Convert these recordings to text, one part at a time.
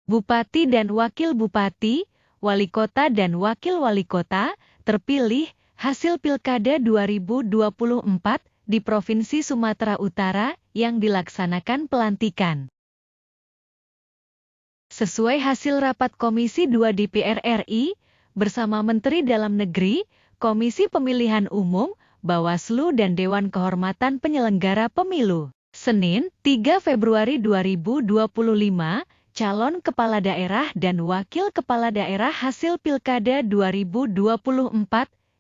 Bupati dan Wakil Bupati, Wali Kota dan Wakil Wali Kota, terpilih hasil Pilkada 2024 di Provinsi Sumatera Utara yang dilaksanakan pelantikan. Sesuai hasil rapat Komisi 2 DPR RI, bersama Menteri Dalam Negeri, Komisi Pemilihan Umum, Bawaslu dan Dewan Kehormatan Penyelenggara Pemilu. Senin, 3 Februari 2025, calon kepala daerah dan wakil kepala daerah hasil Pilkada 2024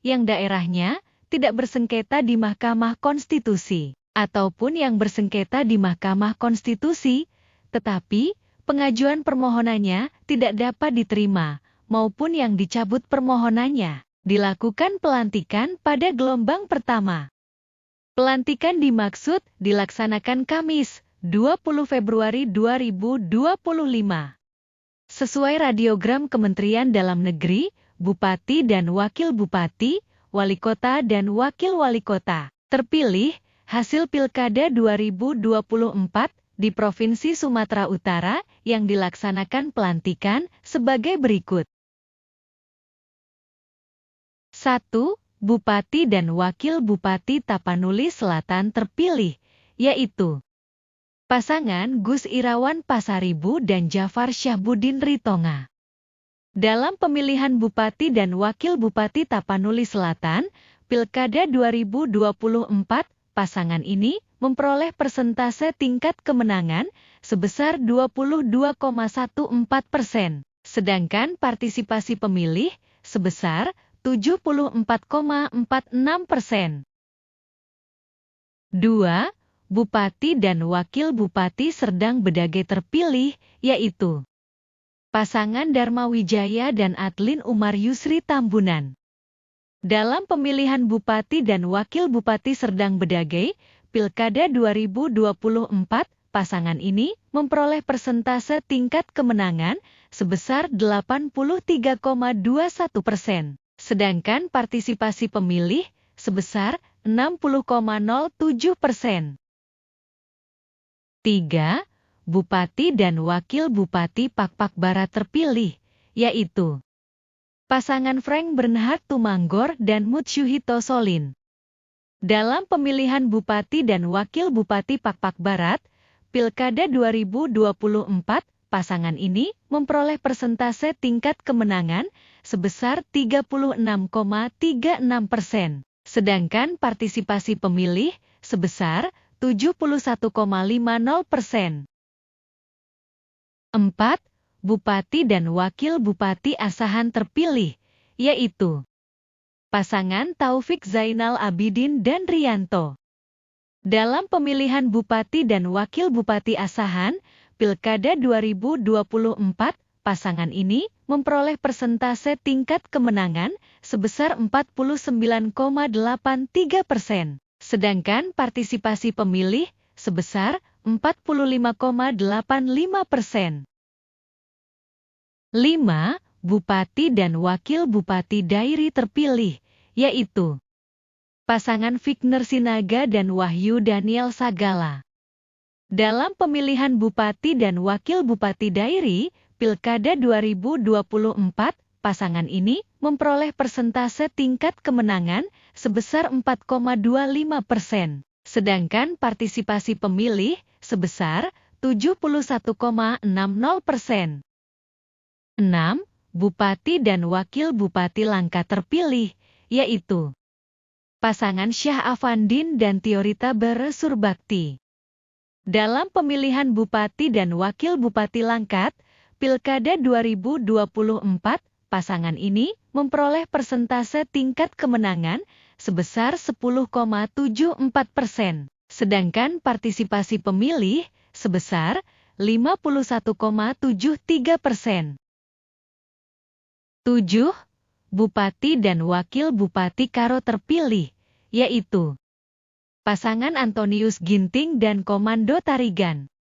yang daerahnya tidak bersengketa di Mahkamah Konstitusi, ataupun yang bersengketa di Mahkamah Konstitusi, tetapi pengajuan permohonannya tidak dapat diterima, maupun yang dicabut permohonannya, dilakukan pelantikan pada gelombang pertama. Pelantikan dimaksud dilaksanakan Kamis, 20 Februari 2025. Sesuai radiogram Kementerian Dalam Negeri, Bupati dan Wakil Bupati, Wali Kota dan Wakil Wali Kota, terpilih hasil Pilkada 2024 di Provinsi Sumatera Utara yang dilaksanakan pelantikan sebagai berikut. 1. Bupati dan Wakil Bupati Tapanuli Selatan terpilih, yaitu pasangan Gus Irawan Pasaribu dan Jafar Syahbudin Ritonga. Dalam pemilihan Bupati dan Wakil Bupati Tapanuli Selatan, Pilkada 2024, pasangan ini memperoleh persentase tingkat kemenangan sebesar 22,14%, sedangkan partisipasi pemilih sebesar 74,46%. 2. Bupati dan Wakil Bupati Serdang Bedagai terpilih, yaitu pasangan Dharma Wijaya dan Adlin Umar Yusri Tambunan. Dalam pemilihan Bupati dan Wakil Bupati Serdang Bedagai, Pilkada 2024, pasangan ini memperoleh persentase tingkat kemenangan sebesar 83,21%. Sedangkan partisipasi pemilih sebesar 60,07%. 3. Bupati dan Wakil Bupati Pakpak Barat terpilih, yaitu pasangan Frank Bernhard Tumanggor dan Mutsyuhito Solin. Dalam pemilihan Bupati dan Wakil Bupati Pakpak Barat, Pilkada 2024, pasangan ini memperoleh persentase tingkat kemenangan sebesar 36,36%, sedangkan partisipasi pemilih sebesar 71,50%. 4. Bupati dan Wakil Bupati Asahan terpilih, yaitu pasangan Taufik Zainal Abidin dan Rianto. Dalam pemilihan Bupati dan Wakil Bupati Asahan, Pilkada 2024, pasangan ini memperoleh persentase tingkat kemenangan sebesar 49,83%, sedangkan partisipasi pemilih sebesar 45,85%. 5. Bupati dan Wakil Bupati Dairi terpilih, yaitu pasangan Vigner Sinaga dan Wahyu Daniel Sagala. Dalam pemilihan Bupati dan Wakil Bupati Dairi, Pilkada 2024, pasangan ini memperoleh persentase tingkat kemenangan sebesar 4,25%, sedangkan partisipasi pemilih sebesar 71,60%. 6. Bupati dan Wakil Bupati Langkat terpilih, yaitu pasangan Syah Afandin dan Tiorita Bare Surbakti. Dalam pemilihan Bupati dan Wakil Bupati Langkat, Pilkada 2024, pasangan ini memperoleh persentase tingkat kemenangan sebesar 10,74%, sedangkan partisipasi pemilih sebesar 51,73%. 7. Bupati dan Wakil Bupati Karo terpilih, yaitu pasangan Antonius Ginting dan Komando Tarigan.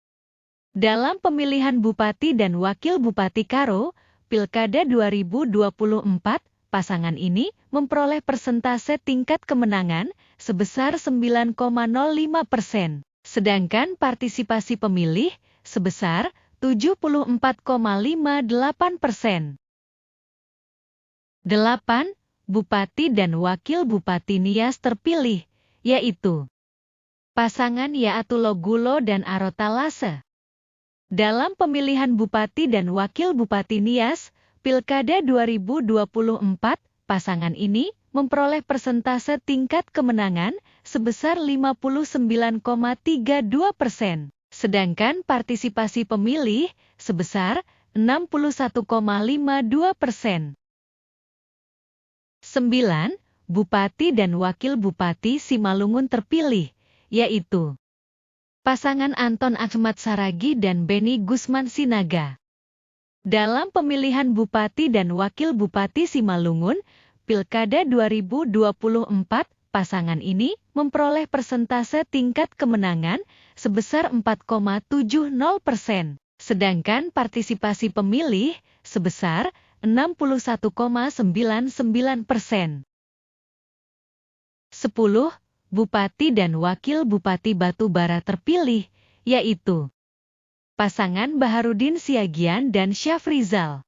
Dalam pemilihan Bupati dan Wakil Bupati Karo, Pilkada 2024, pasangan ini memperoleh persentase tingkat kemenangan sebesar 9,05%, sedangkan partisipasi pemilih sebesar 74,58%. 8. Bupati dan Wakil Bupati Nias terpilih, yaitu pasangan Yaatullah Gulo dan Arota Lase. Dalam pemilihan Bupati dan Wakil Bupati Nias, Pilkada 2024, pasangan ini memperoleh persentase tingkat kemenangan sebesar 59,32%, sedangkan partisipasi pemilih sebesar 61,52%. 9. Bupati dan Wakil Bupati Simalungun terpilih, yaitu pasangan Anton Ahmad Saragi dan Beni Gusman Sinaga. Dalam pemilihan Bupati dan Wakil Bupati Simalungun, Pilkada 2024, pasangan ini memperoleh persentase tingkat kemenangan sebesar 4,70%, sedangkan partisipasi pemilih sebesar 61,99%. 10. Bupati dan Wakil Bupati Batubara terpilih, yaitu pasangan Baharudin Siagian dan Syafrizal.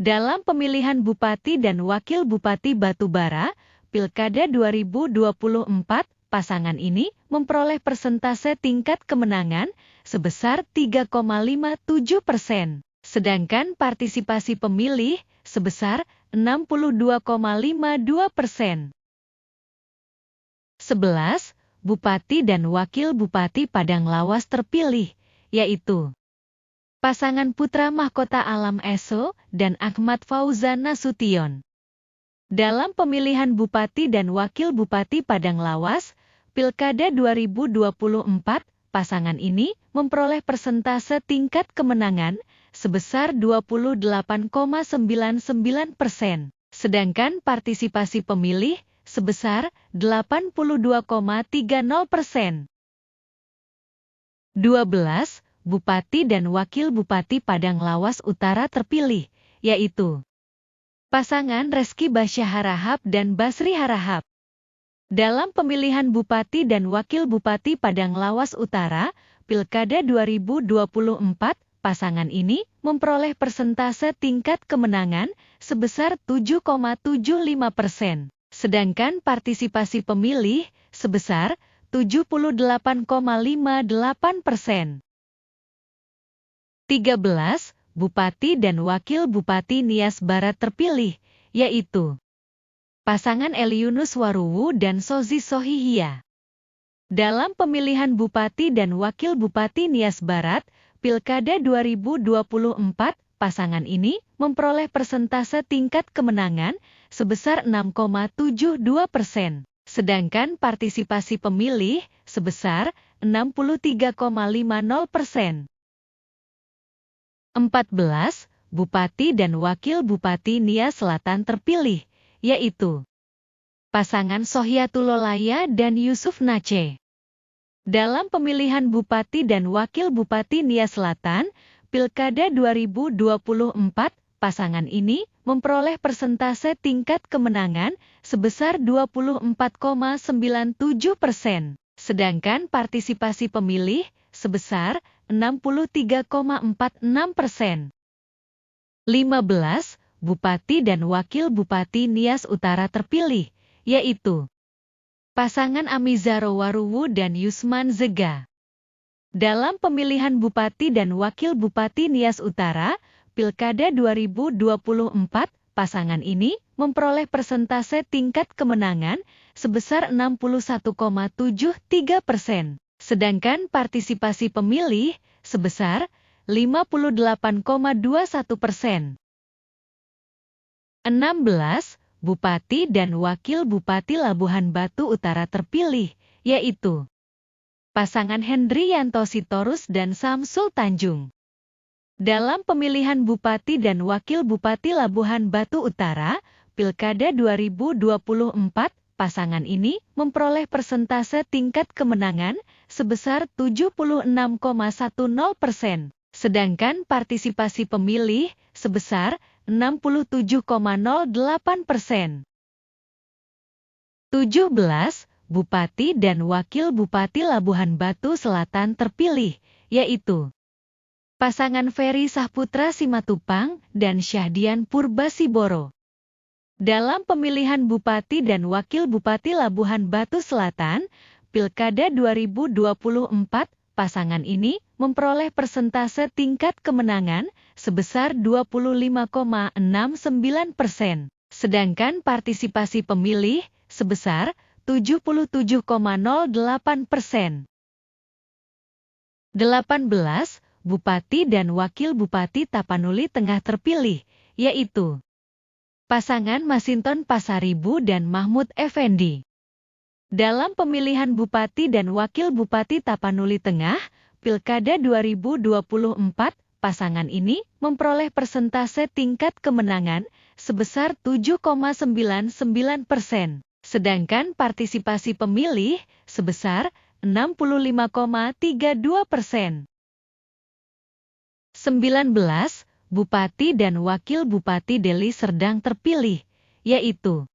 Dalam pemilihan Bupati dan Wakil Bupati Batubara, Pilkada 2024, pasangan ini memperoleh persentase tingkat kemenangan sebesar 3,57%, sedangkan partisipasi pemilih sebesar 62,52%. 11. Bupati dan Wakil Bupati Padang Lawas terpilih, yaitu pasangan Putra Mahkota Alam Eso dan Ahmad Fauzan Nasution. Dalam pemilihan Bupati dan Wakil Bupati Padang Lawas, Pilkada 2024, pasangan ini memperoleh persentase tingkat kemenangan sebesar 28,99%, sedangkan partisipasi pemilih sebesar 82,30%. 12. Bupati dan Wakil Bupati Padang Lawas Utara terpilih, yaitu pasangan Reski Basyah Harahap dan Basri Harahap. Dalam pemilihan Bupati dan Wakil Bupati Padang Lawas Utara, Pilkada 2024, pasangan ini memperoleh persentase tingkat kemenangan sebesar 7,75%, sedangkan partisipasi pemilih sebesar 78,58%. 13. Bupati dan Wakil Bupati Nias Barat terpilih, yaitu pasangan Eliunus Waruwu dan Sozi Sohihia. Dalam pemilihan Bupati dan Wakil Bupati Nias Barat, Pilkada 2024, pasangan ini memperoleh persentase tingkat kemenangan sebesar 6,72%, sedangkan partisipasi pemilih sebesar 63,50%. 14. Bupati dan Wakil Bupati Nias Selatan terpilih, yaitu pasangan Sohiatullah Laya dan Yusuf Nace. Dalam pemilihan Bupati dan Wakil Bupati Nias Selatan, Pilkada 2024, pasangan ini memperoleh persentase tingkat kemenangan sebesar 24,97%, sedangkan partisipasi pemilih sebesar 63,46%. 15. Bupati dan Wakil Bupati Nias Utara terpilih, yaitu pasangan Amizaro Waruwu dan Yusman Zega. Dalam pemilihan Bupati dan Wakil Bupati Nias Utara, Pilkada 2024, pasangan ini memperoleh persentase tingkat kemenangan sebesar 61,73%, sedangkan partisipasi pemilih sebesar 58,21%. 16. Bupati dan Wakil Bupati Labuhan Batu Utara terpilih, yaitu pasangan Hendriyanto Sitorus dan Samsul Tanjung. Dalam pemilihan Bupati dan Wakil Bupati Labuhan Batu Utara, Pilkada 2024, pasangan ini memperoleh persentase tingkat kemenangan sebesar 76,10%, sedangkan partisipasi pemilih sebesar 67,08%. 17. Bupati dan Wakil Bupati Labuhan Batu Selatan terpilih, yaitu pasangan Ferry Sahputra Simatupang dan Syahdian Purbasiboro. Dalam pemilihan Bupati dan Wakil Bupati Labuhan Batu Selatan, Pilkada 2024, pasangan ini memperoleh persentase tingkat kemenangan sebesar 25,69%, sedangkan partisipasi pemilih sebesar 77,08%. 18 Bupati dan Wakil Bupati Tapanuli Tengah terpilih, yaitu pasangan Masinton Pasaribu dan Mahmud Effendi. Dalam pemilihan Bupati dan Wakil Bupati Tapanuli Tengah, Pilkada 2024, pasangan ini memperoleh persentase tingkat kemenangan sebesar 7,99%, sedangkan partisipasi pemilih sebesar 65,32%. 19 Bupati dan Wakil Bupati Deli Serdang terpilih, yaitu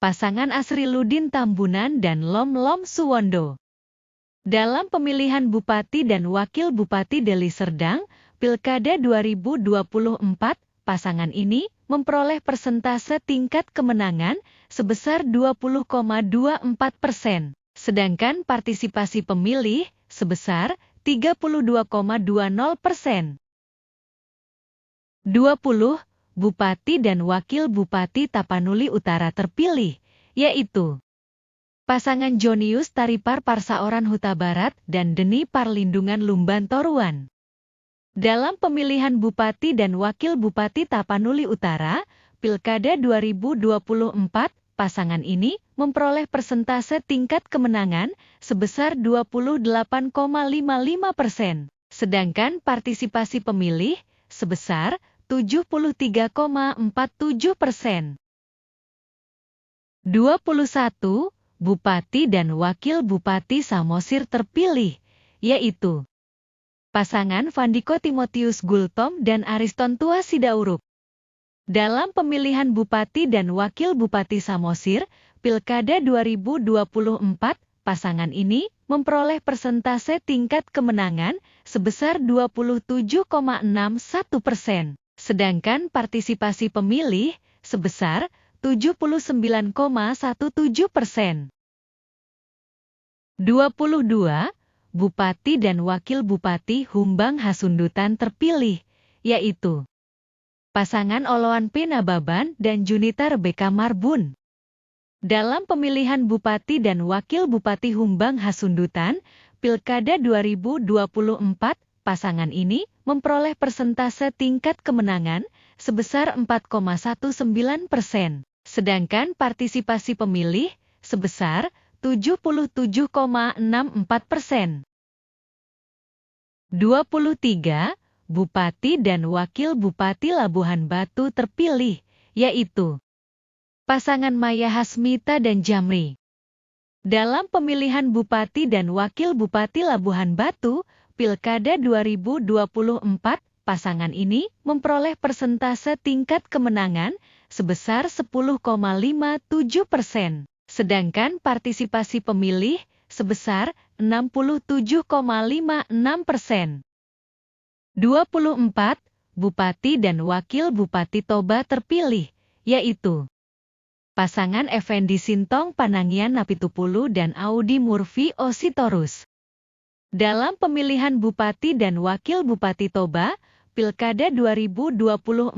pasangan Asriluddin Tambunan dan Lom Suwondo. Dalam pemilihan Bupati dan Wakil Bupati Deli Serdang, Pilkada 2024, pasangan ini memperoleh persentase tingkat kemenangan sebesar 20,24%, sedangkan partisipasi pemilih sebesar 32,20%. 20 Bupati dan Wakil Bupati Tapanuli Utara terpilih, yaitu pasangan Jonius Taripar Parsaoran Huta Barat dan Deni Parlindungan Lumban Toruan. Dalam pemilihan Bupati dan Wakil Bupati Tapanuli Utara, Pilkada 2024, pasangan ini memperoleh persentase tingkat kemenangan sebesar 28,55%, sedangkan partisipasi pemilih sebesar 73,47%. 21 Bupati dan Wakil Bupati Samosir terpilih, yaitu pasangan Vandiko Timotius Gultom dan Ariston Tua Sidauruk. Dalam pemilihan Bupati dan Wakil Bupati Samosir, Pilkada 2024, pasangan ini memperoleh persentase tingkat kemenangan sebesar 27,61%, sedangkan partisipasi pemilih sebesar 79,17%. 22 Bupati dan Wakil Bupati Humbang Hasundutan terpilih, yaitu pasangan Oloan P. Nababan dan Junita Rebeka Marbun. Dalam pemilihan Bupati dan Wakil Bupati Humbang Hasundutan, Pilkada 2024, pasangan ini memperoleh persentase tingkat kemenangan sebesar 4,19%, sedangkan partisipasi pemilih sebesar 77,64%. 23 Bupati dan Wakil Bupati Labuhan Batu terpilih, yaitu pasangan Maya Hasmita dan Jamri. Dalam pemilihan Bupati dan Wakil Bupati Labuhan Batu, Pilkada 2024, pasangan ini memperoleh persentase tingkat kemenangan sebesar 10,57%, sedangkan partisipasi pemilih sebesar 67,56%. 24 Bupati dan Wakil Bupati Toba terpilih, yaitu pasangan Effendi Sintong Panangian Napitupulu dan Audi Murfi Ositorus. Dalam pemilihan Bupati dan Wakil Bupati Toba, Pilkada 2024,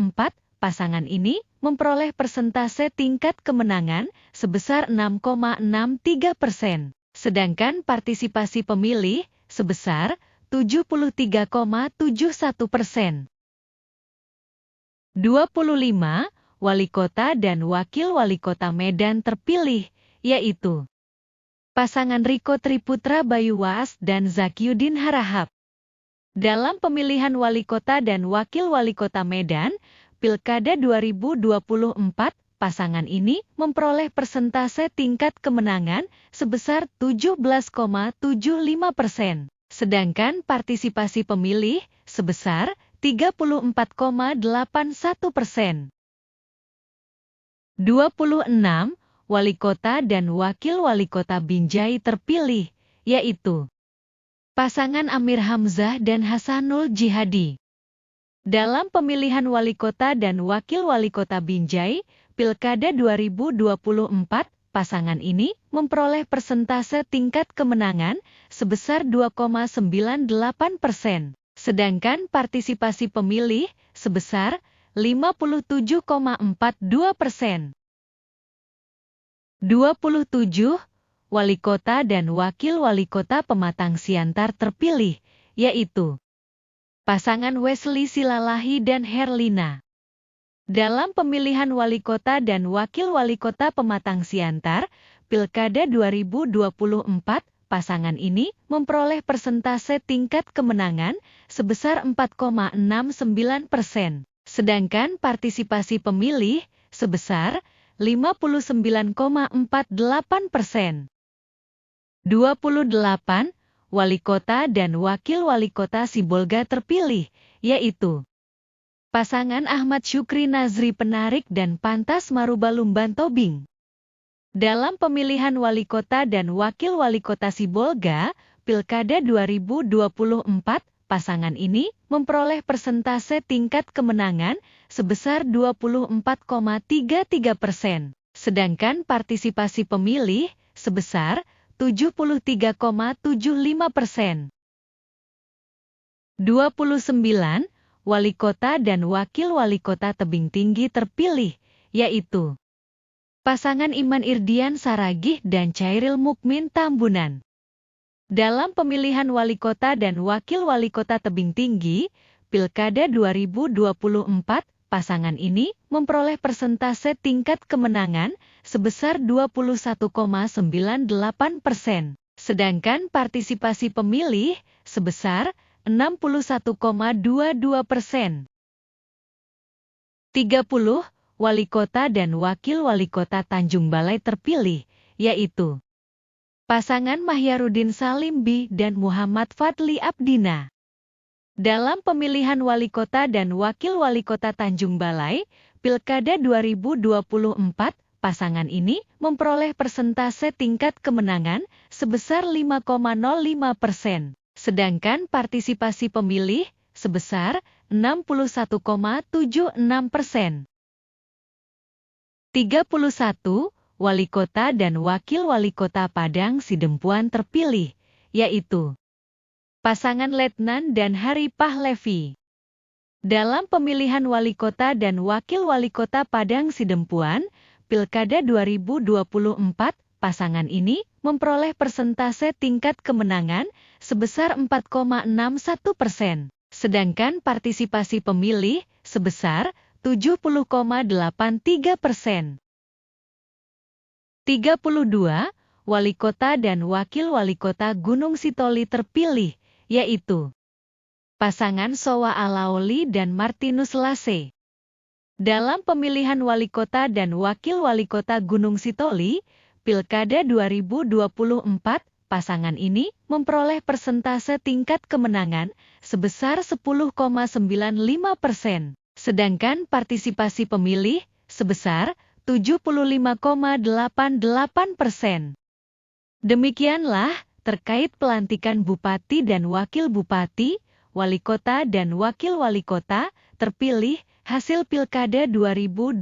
pasangan ini memperoleh persentase tingkat kemenangan sebesar 6,63%, sedangkan partisipasi pemilih sebesar 73,71%. 25 Wali Kota dan Wakil Wali Kota Medan terpilih, yaitu pasangan Riko Triputra Bayuwas dan Zakiuddin Harahap. Dalam pemilihan Wali Kota dan Wakil Wali Kota Medan, Pilkada 2024, pasangan ini memperoleh persentase tingkat kemenangan sebesar 17,75%, sedangkan partisipasi pemilih sebesar 34,81%. 26 Wali Kota dan Wakil Wali Kota Binjai terpilih, yaitu Pasangan Amir Hamzah dan Hasanul Jihadi. Dalam pemilihan wali kota dan wakil wali kota Binjai, Pilkada 2024, pasangan ini memperoleh persentase tingkat kemenangan sebesar 2,98%, sedangkan partisipasi pemilih sebesar 57,42%. 27 wali kota dan wakil wali kota Pematang Siantar terpilih, yaitu pasangan Wesley Silalahi dan Herlina. Dalam pemilihan wali kota dan wakil wali kota Pematang Siantar, Pilkada 2024, pasangan ini memperoleh persentase tingkat kemenangan sebesar 4,69%, sedangkan partisipasi pemilih sebesar 59,48%. 28 wali kota dan wakil wali kota Sibolga terpilih, yaitu pasangan Ahmad Syukri Nazri Penarik dan Pantas Marubalumban Tobing. Dalam pemilihan wali kota dan wakil wali kota Sibolga, Pilkada 2024, pasangan ini memperoleh persentase tingkat kemenangan sebesar 24,33%, sedangkan partisipasi pemilih sebesar 73,75%. 29 wali kota dan wakil wali kota Tebing Tinggi terpilih, yaitu pasangan Iman Irdian Saragih dan Chairil Mukmin Tambunan. Dalam pemilihan wali kota dan wakil wali kota Tebing Tinggi, Pilkada 2024, pasangan ini memperoleh persentase tingkat kemenangan sebesar 21,98%, sedangkan partisipasi pemilih sebesar 61,22%. 30 wali kota dan wakil wali kota Tanjung Balai terpilih, yaitu pasangan Mahyarudin Salimbi dan Muhammad Fadli Abdina. Dalam pemilihan wali kota dan wakil wali kota Tanjung Balai, Pilkada 2024, pasangan ini memperoleh persentase tingkat kemenangan sebesar 5,05%, sedangkan partisipasi pemilih sebesar 61,76%. 31 wali kota dan wakil wali kota Padang Sidempuan terpilih, yaitu pasangan Letnan dan Haripah Levi. Dalam pemilihan wali kota dan wakil wali kota Padang Sidempuan, Pilkada 2024, pasangan ini memperoleh persentase tingkat kemenangan sebesar 4,61%, sedangkan partisipasi pemilih sebesar 70,83%. 32 wali kota dan wakil wali kota Gunung Sitoli terpilih, yaitu pasangan Sowa Alaoli dan Martinus Lase. Dalam pemilihan wali kota dan wakil wali kota Gunung Sitoli, Pilkada 2024, pasangan ini memperoleh persentase tingkat kemenangan sebesar 10,95%, sedangkan partisipasi pemilih sebesar 75,88%. Demikianlah terkait pelantikan Bupati dan Wakil Bupati, Wali Kota dan Wakil Wali Kota terpilih hasil Pilkada 2024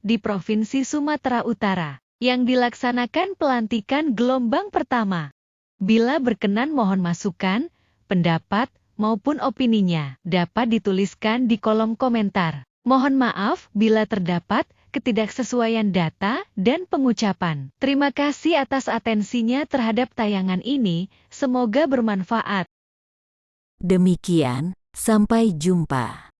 di Provinsi Sumatera Utara yang dilaksanakan pelantikan gelombang pertama. Bila berkenan mohon masukan, pendapat, maupun opininya dapat dituliskan di kolom komentar. Mohon maaf bila terdapat ketidaksesuaian data dan pengucapan. Terima kasih atas atensinya terhadap tayangan ini, semoga bermanfaat. Demikian, sampai jumpa.